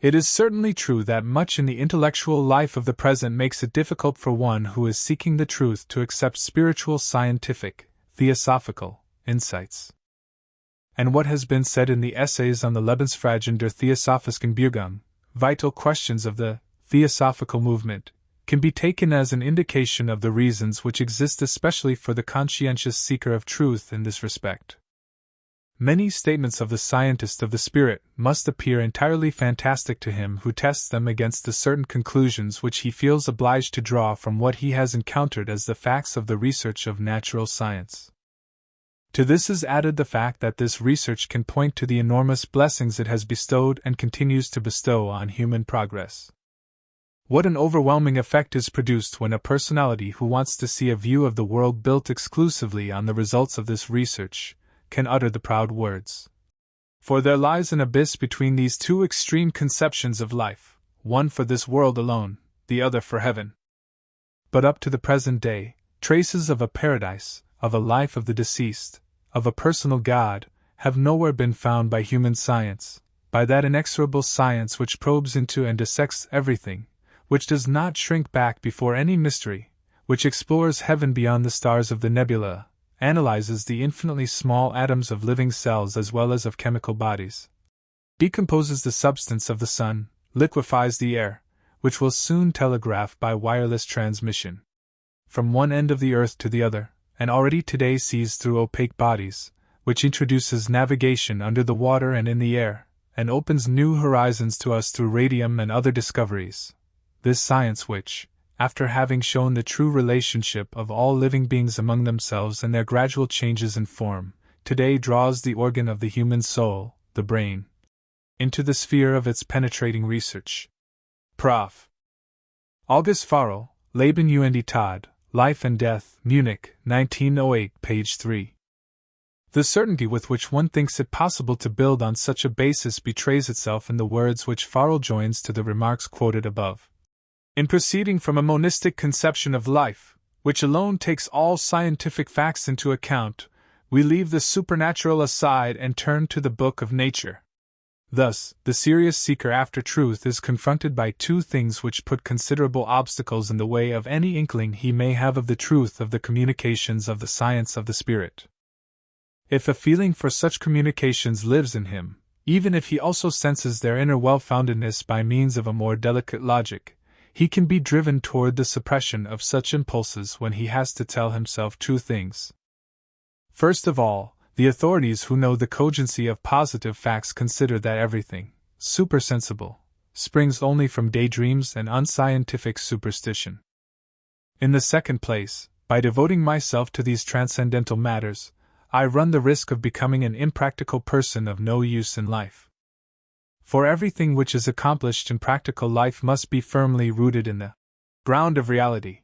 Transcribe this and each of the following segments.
It is certainly true that much in the intellectual life of the present makes it difficult for one who is seeking the truth to accept spiritual, scientific, theosophical insights. And what has been said in the essays on the Lebensfragen der Theosophischen Bewegung, vital questions of the theosophical movement, can be taken as an indication of the reasons which exist especially for the conscientious seeker of truth in this respect. Many statements of the scientist of the spirit must appear entirely fantastic to him who tests them against the certain conclusions which he feels obliged to draw from what he has encountered as the facts of the research of natural science. To this is added the fact that this research can point to the enormous blessings it has bestowed and continues to bestow on human progress. What an overwhelming effect is produced when a personality who wants to see a view of the world built exclusively on the results of this research can utter the proud words. For there lies an abyss between these two extreme conceptions of life, one for this world alone, the other for heaven. But up to the present day, traces of a paradise, of a life of the deceased, of a personal God, have nowhere been found by human science, by that inexorable science which probes into and dissects everything, which does not shrink back before any mystery, which explores heaven beyond the stars of the nebula, analyzes the infinitely small atoms of living cells as well as of chemical bodies, decomposes the substance of the sun, liquefies the air, which will soon telegraph by wireless transmission from one end of the earth to the other, and already today sees through opaque bodies, which introduces navigation under the water and in the air, and opens new horizons to us through radium and other discoveries. This science which, after having shown the true relationship of all living beings among themselves and their gradual changes in form, today draws the organ of the human soul, the brain, into the sphere of its penetrating research. Prof. August Farrell, Leben und Tod, Life and Death, Munich, 1908, page 3. The certainty with which one thinks it possible to build on such a basis betrays itself in the words which Farrell joins to the remarks quoted above. In proceeding from a monistic conception of life, which alone takes all scientific facts into account, we leave the supernatural aside and turn to the book of nature. Thus, the serious seeker after truth is confronted by two things which put considerable obstacles in the way of any inkling he may have of the truth of the communications of the science of the spirit. If a feeling for such communications lives in him, even if he also senses their inner well-foundedness by means of a more delicate logic, he can be driven toward the suppression of such impulses when he has to tell himself true things. First of all, the authorities who know the cogency of positive facts consider that everything, supersensible, springs only from daydreams and unscientific superstition. In the second place, by devoting myself to these transcendental matters, I run the risk of becoming an impractical person of no use in life. For everything which is accomplished in practical life must be firmly rooted in the ground of reality.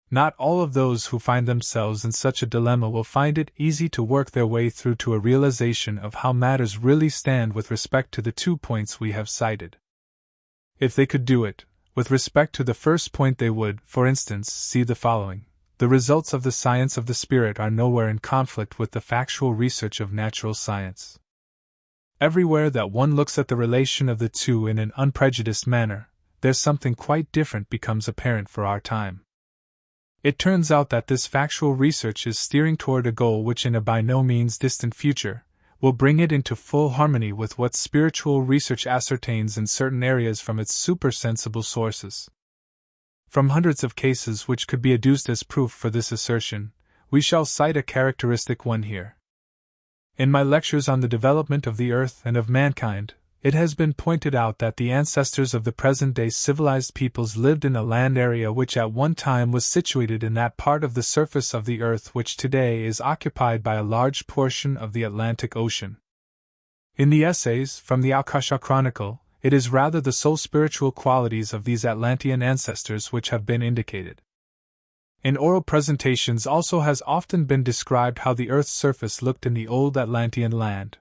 Not all of those who find themselves in such a dilemma will find it easy to work their way through to a realization of how matters really stand with respect to the 2 points we have cited. If they could do it, with respect to the first point they would, for instance, see the following. The results of the science of the spirit are nowhere in conflict with the factual research of natural science. Everywhere that one looks at the relation of the two in an unprejudiced manner, there's something quite different becomes apparent for our time. It turns out that this factual research is steering toward a goal which in a by no means distant future will bring it into full harmony with what spiritual research ascertains in certain areas from its supersensible sources. From hundreds of cases which could be adduced as proof for this assertion, we shall cite a characteristic one here. In my lectures on the development of the earth and of mankind, it has been pointed out that the ancestors of the present-day civilized peoples lived in a land area which at one time was situated in that part of the surface of the earth which today is occupied by a large portion of the Atlantic Ocean. In the essays from the Akasha Chronicle, it is rather the soul spiritual qualities of these Atlantean ancestors which have been indicated. In oral presentations also has often been described how the earth's surface looked in the old Atlantean land.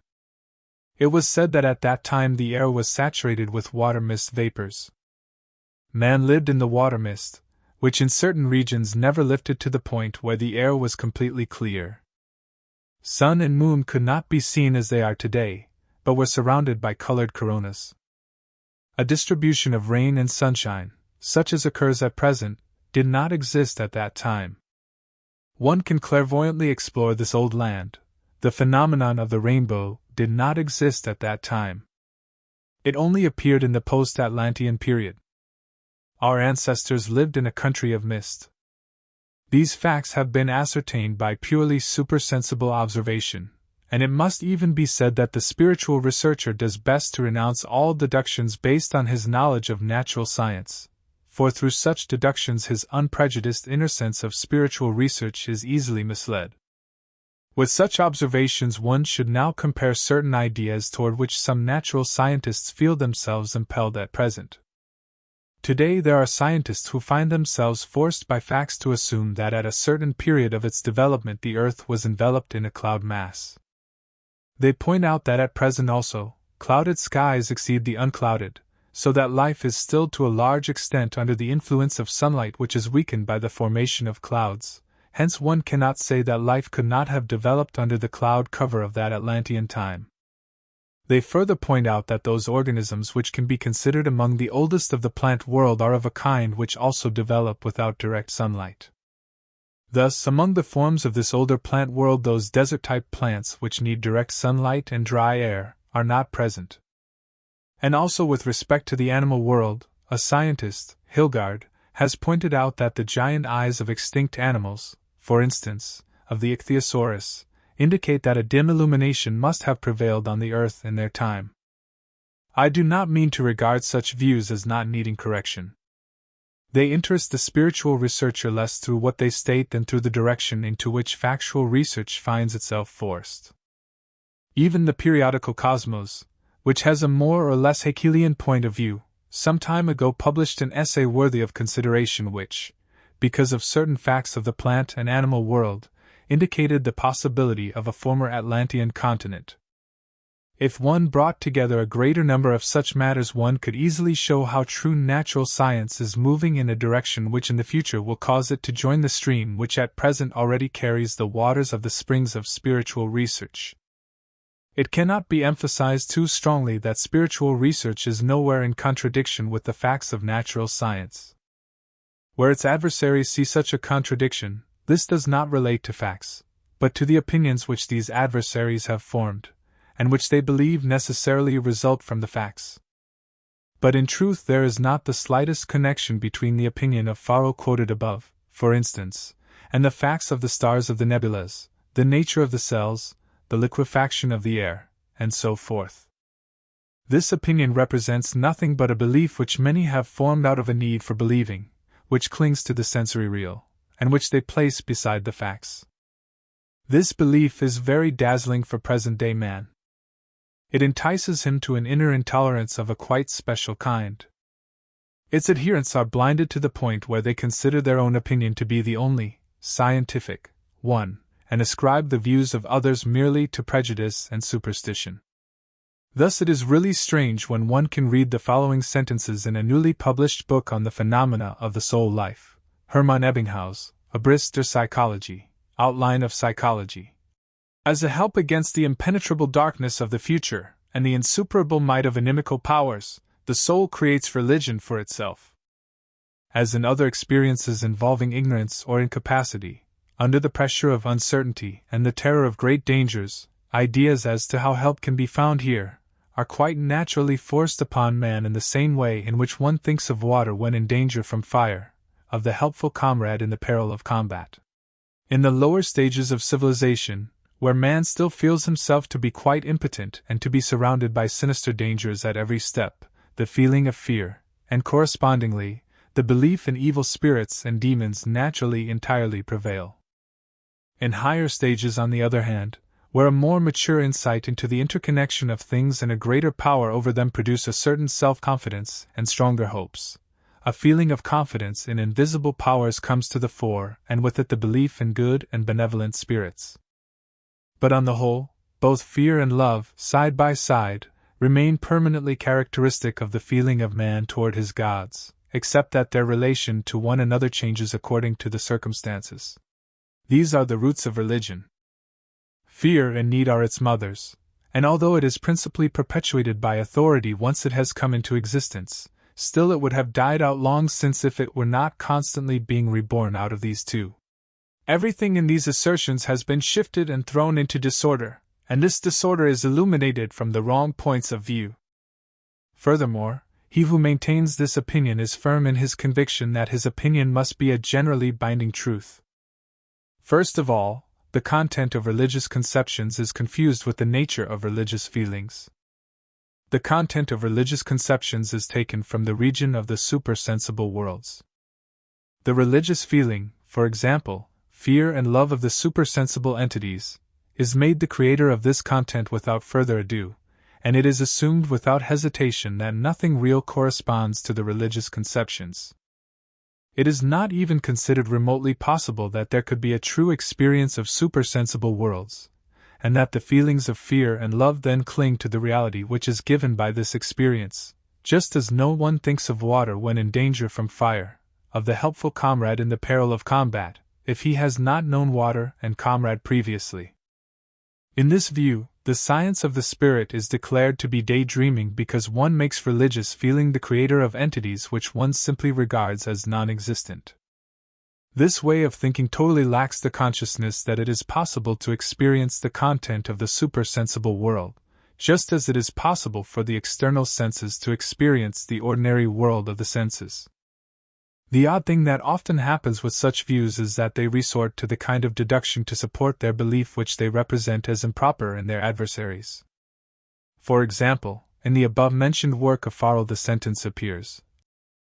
It was said that at that time the air was saturated with water mist vapors. Man lived in the water mist, which in certain regions never lifted to the point where the air was completely clear. Sun and moon could not be seen as they are today, but were surrounded by colored coronas. A distribution of rain and sunshine, such as occurs at present, did not exist at that time. One can clairvoyantly explore this old land. The phenomenon of the rainbow did not exist at that time. It only appeared in the post-Atlantean period. Our ancestors lived in a country of mist. These facts have been ascertained by purely supersensible observation, and it must even be said that the spiritual researcher does best to renounce all deductions based on his knowledge of natural science, for through such deductions his unprejudiced inner sense of spiritual research is easily misled. With such observations one should now compare certain ideas toward which some natural scientists feel themselves impelled at present. Today there are scientists who find themselves forced by facts to assume that at a certain period of its development the Earth was enveloped in a cloud mass. They point out that at present also, clouded skies exceed the unclouded, so that life is still to a large extent under the influence of sunlight which is weakened by the formation of clouds. Hence one cannot say that life could not have developed under the cloud cover of that Atlantean time. They further point out that those organisms which can be considered among the oldest of the plant world are of a kind which also develop without direct sunlight. Thus, among the forms of this older plant world, those desert-type plants which need direct sunlight and dry air are not present. And also with respect to the animal world, a scientist, Hilgard, has pointed out that the giant eyes of extinct animals, for instance, of the ichthyosaurus, indicate that a dim illumination must have prevailed on the earth in their time. I do not mean to regard such views as not needing correction. They interest the spiritual researcher less through what they state than through the direction into which factual research finds itself forced. Even the periodical Cosmos, which has a more or less Hegelian point of view, some time ago published an essay worthy of consideration which, because of certain facts of the plant and animal world, indicated the possibility of a former Atlantean continent. If one brought together a greater number of such matters, one could easily show how true natural science is moving in a direction which in the future will cause it to join the stream which at present already carries the waters of the springs of spiritual research. It cannot be emphasized too strongly that spiritual research is nowhere in contradiction with the facts of natural science. Where its adversaries see such a contradiction, this does not relate to facts, but to the opinions which these adversaries have formed, and which they believe necessarily result from the facts. But in truth there is not the slightest connection between the opinion of Faro quoted above, for instance, and the facts of the stars of the nebulas, the nature of the cells, the liquefaction of the air, and so forth. This opinion represents nothing but a belief which many have formed out of a need for believing, which clings to the sensory real, and which they place beside the facts. This belief is very dazzling for present-day man. It entices him to an inner intolerance of a quite special kind. Its adherents are blinded to the point where they consider their own opinion to be the only scientific one, and ascribe the views of others merely to prejudice and superstition. Thus it is really strange when one can read the following sentences in a newly published book on the phenomena of the soul life, Hermann Ebbinghaus, Abriss der Psychologie, Outline of Psychology. As a help against the impenetrable darkness of the future, and the insuperable might of inimical powers, the soul creates religion for itself. As in other experiences involving ignorance or incapacity, under the pressure of uncertainty and the terror of great dangers, ideas as to how help can be found here are quite naturally forced upon man in the same way in which one thinks of water when in danger from fire, of the helpful comrade in the peril of combat. In the lower stages of civilization, where man still feels himself to be quite impotent and to be surrounded by sinister dangers at every step, the feeling of fear, and correspondingly, the belief in evil spirits and demons naturally entirely prevail. In higher stages, on the other hand, where a more mature insight into the interconnection of things and a greater power over them produce a certain self-confidence and stronger hopes, a feeling of confidence in invisible powers comes to the fore, and with it the belief in good and benevolent spirits. But on the whole, both fear and love, side by side, remain permanently characteristic of the feeling of man toward his gods, except that their relation to one another changes according to the circumstances. These are the roots of religion. Fear and need are its mothers, and although it is principally perpetuated by authority once it has come into existence, still it would have died out long since if it were not constantly being reborn out of these two. Everything in these assertions has been shifted and thrown into disorder, and this disorder is illuminated from the wrong points of view. Furthermore, he who maintains this opinion is firm in his conviction that his opinion must be a generally binding truth. First of all, the content of religious conceptions is confused with the nature of religious feelings. The content of religious conceptions is taken from the region of the supersensible worlds. The religious feeling, for example, fear and love of the supersensible entities, is made the creator of this content without further ado, and it is assumed without hesitation that nothing real corresponds to the religious conceptions. It is not even considered remotely possible that there could be a true experience of supersensible worlds, and that the feelings of fear and love then cling to the reality which is given by this experience, just as no one thinks of water when in danger from fire, of the helpful comrade in the peril of combat, if he has not known water and comrade previously. In this view, the science of the spirit is declared to be daydreaming because one makes religious feeling the creator of entities which one simply regards as non-existent. This way of thinking totally lacks the consciousness that it is possible to experience the content of the supersensible world, just as it is possible for the external senses to experience the ordinary world of the senses. The odd thing that often happens with such views is that they resort to the kind of deduction to support their belief which they represent as improper in their adversaries. For example, in the above-mentioned work of Farrell the sentence appears,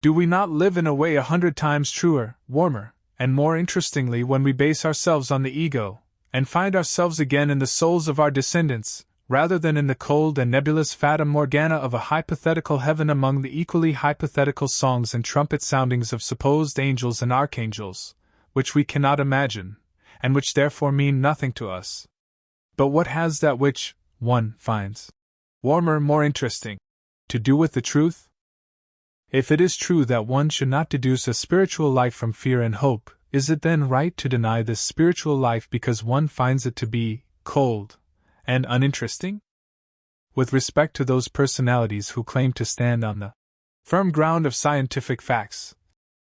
"Do we not live in a way 100 times truer, warmer, and more interestingly when we base ourselves on the ego, and find ourselves again in the souls of our descendants, rather than in the cold and nebulous fata morgana of a hypothetical heaven among the equally hypothetical songs and trumpet soundings of supposed angels and archangels, which we cannot imagine, and which therefore mean nothing to us? But what has that which, one finds warmer, more interesting, to do with the truth? If it is true that one should not deduce a spiritual life from fear and hope, is it then right to deny this spiritual life because one finds it to be cold and uninteresting? With respect to those personalities who claim to stand on the firm ground of scientific facts,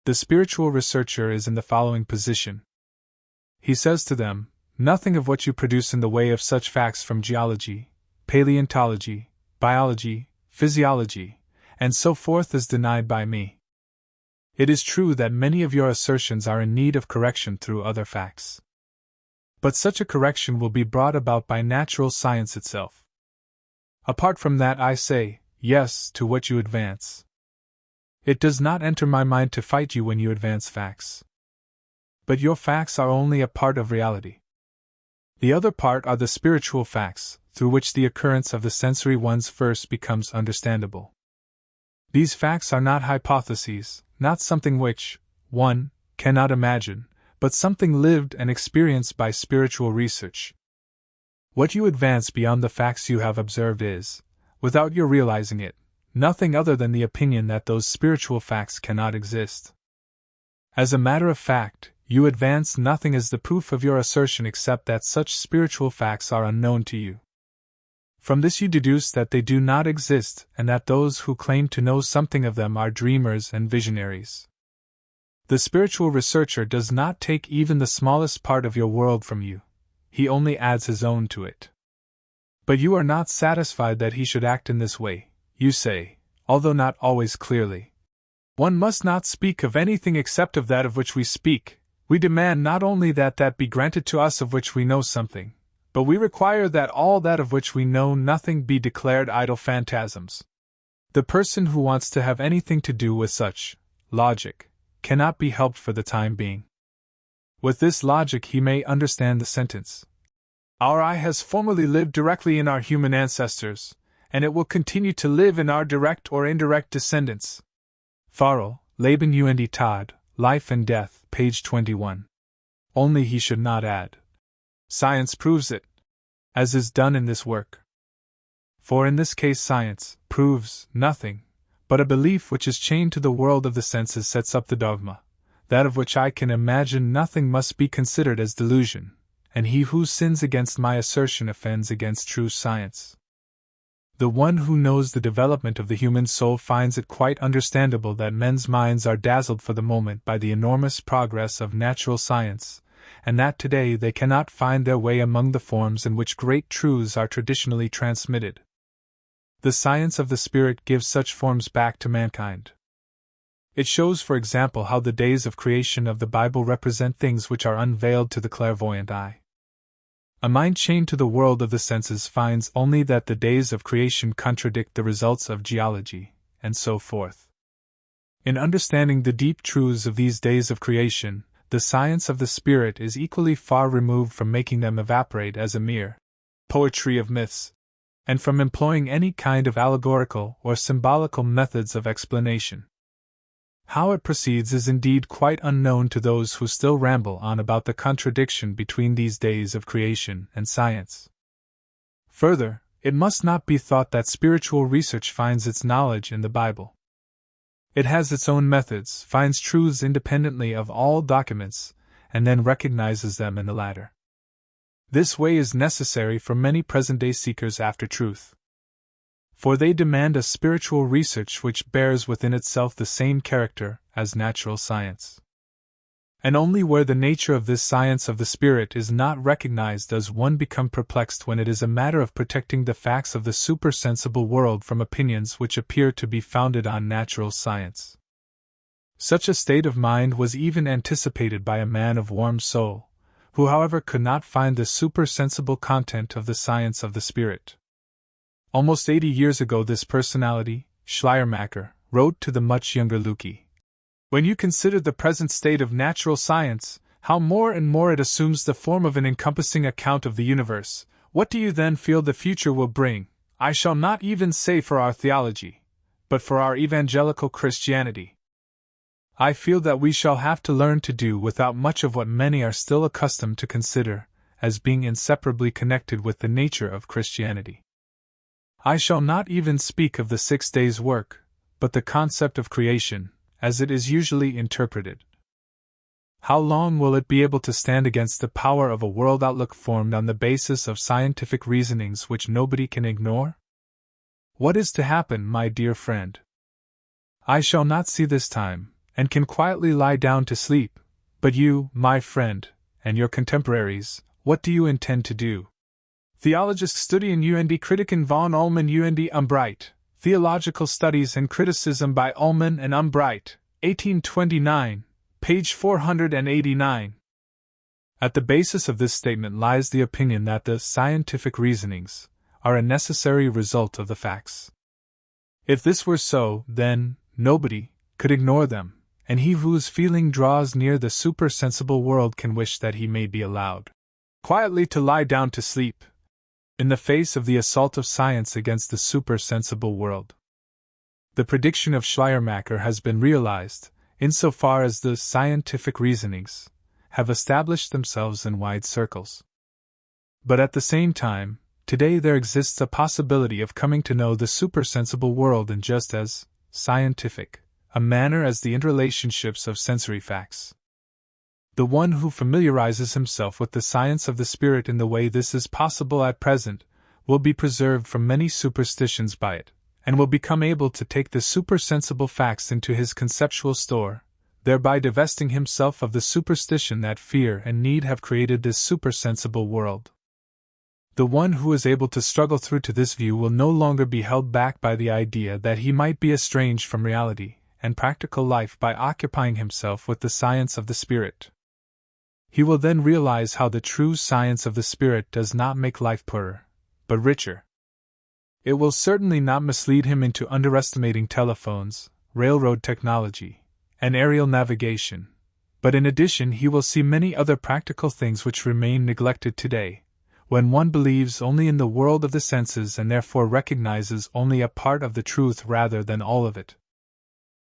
the spiritual researcher is in the following position. He says to them, "Nothing of what you produce in the way of such facts from geology, paleontology, biology, physiology, and so forth is denied by me. It is true that many of your assertions are in need of correction through other facts. But such a correction will be brought about by natural science itself. Apart from that, I say, yes, to what you advance. It does not enter my mind to fight you when you advance facts. But your facts are only a part of reality. The other part are the spiritual facts, through which the occurrence of the sensory ones first becomes understandable. These facts are not hypotheses, not something which, one, cannot imagine, but something lived and experienced by spiritual research. What you advance beyond the facts you have observed is, without your realizing it, nothing other than the opinion that those spiritual facts cannot exist. As a matter of fact, you advance nothing as the proof of your assertion except that such spiritual facts are unknown to you. From this you deduce that they do not exist and that those who claim to know something of them are dreamers and visionaries. The spiritual researcher does not take even the smallest part of your world from you, he only adds his own to it. But you are not satisfied that he should act in this way, you say, although not always clearly. One must not speak of anything except of that of which we speak. We demand not only that that be granted to us of which we know something, but we require that all that of which we know nothing be declared idle phantasms. The person who wants to have anything to do with such logic cannot be helped for the time being. With this logic he may understand the sentence, "Our I has formerly lived directly in our human ancestors, and it will continue to live in our direct or indirect descendants." Farrell, Leben und Tod, Life and Death, page 21. Only he should not add, "Science proves it," as is done in this work. For in this case science proves nothing, but a belief which is chained to the world of the senses sets up the dogma, that of which I can imagine nothing must be considered as delusion, and he who sins against my assertion offends against true science. The one who knows the development of the human soul finds it quite understandable that men's minds are dazzled for the moment by the enormous progress of natural science, and that today they cannot find their way among the forms in which great truths are traditionally transmitted. The science of the Spirit gives such forms back to mankind. It shows, for example, how the days of creation of the Bible represent things which are unveiled to the clairvoyant eye. A mind chained to the world of the senses finds only that the days of creation contradict the results of geology, and so forth. In understanding the deep truths of these days of creation, the science of the Spirit is equally far removed from making them evaporate as a mere poetry of myths, and from employing any kind of allegorical or symbolical methods of explanation. How it proceeds is indeed quite unknown to those who still ramble on about the contradiction between these days of creation and science. Further, it must not be thought that spiritual research finds its knowledge in the Bible. It has its own methods, finds truths independently of all documents, and then recognizes them in the latter. This way is necessary for many present-day seekers after truth. For they demand a spiritual research which bears within itself the same character as natural science. And only where the nature of this science of the Spirit is not recognized does one become perplexed when it is a matter of protecting the facts of the supersensible world from opinions which appear to be founded on natural science. Such a state of mind was even anticipated by a man of warm soul, who however could not find the supersensible content of the science of the Spirit. Almost 80 years ago this personality, Schleiermacher, wrote to the much younger Lukey, "When you consider the present state of natural science, how more and more it assumes the form of an encompassing account of the universe, what do you then feel the future will bring? I shall not even say for our theology, but for our evangelical Christianity. I feel that we shall have to learn to do without much of what many are still accustomed to consider as being inseparably connected with the nature of Christianity. I shall not even speak of the 6 days' work, but the concept of creation, as it is usually interpreted. How long will it be able to stand against the power of a world outlook formed on the basis of scientific reasonings which nobody can ignore? What is to happen, my dear friend? I shall not see this time, and can quietly lie down to sleep, but you, my friend, and your contemporaries, what do you intend to do? Theologische Studien und Kritiken von Ullmann und Umbreit, Theological Studies and Criticism by Ullmann and Umbreit, 1829, page 489. At the basis of this statement lies the opinion that the scientific reasonings are a necessary result of the facts. If this were so, then nobody could ignore them, and he whose feeling draws near the supersensible world can wish that he may be allowed quietly to lie down to sleep, in the face of the assault of science against the supersensible world. The prediction of Schleiermacher has been realized, insofar as the scientific reasonings have established themselves in wide circles. But at the same time, today there exists a possibility of coming to know the supersensible world in just as scientific a manner as the interrelationships of sensory facts. The one who familiarizes himself with the science of the Spirit in the way this is possible at present will be preserved from many superstitions by it, and will become able to take the supersensible facts into his conceptual store, thereby divesting himself of the superstition that fear and need have created this supersensible world. The one who is able to struggle through to this view will no longer be held back by the idea that he might be estranged from reality and practical life by occupying himself with the science of the Spirit. He will then realize how the true science of the Spirit does not make life poorer, but richer. It will certainly not mislead him into underestimating telephones, railroad technology, and aerial navigation, but in addition he will see many other practical things which remain neglected today, when one believes only in the world of the senses and therefore recognizes only a part of the truth rather than all of it.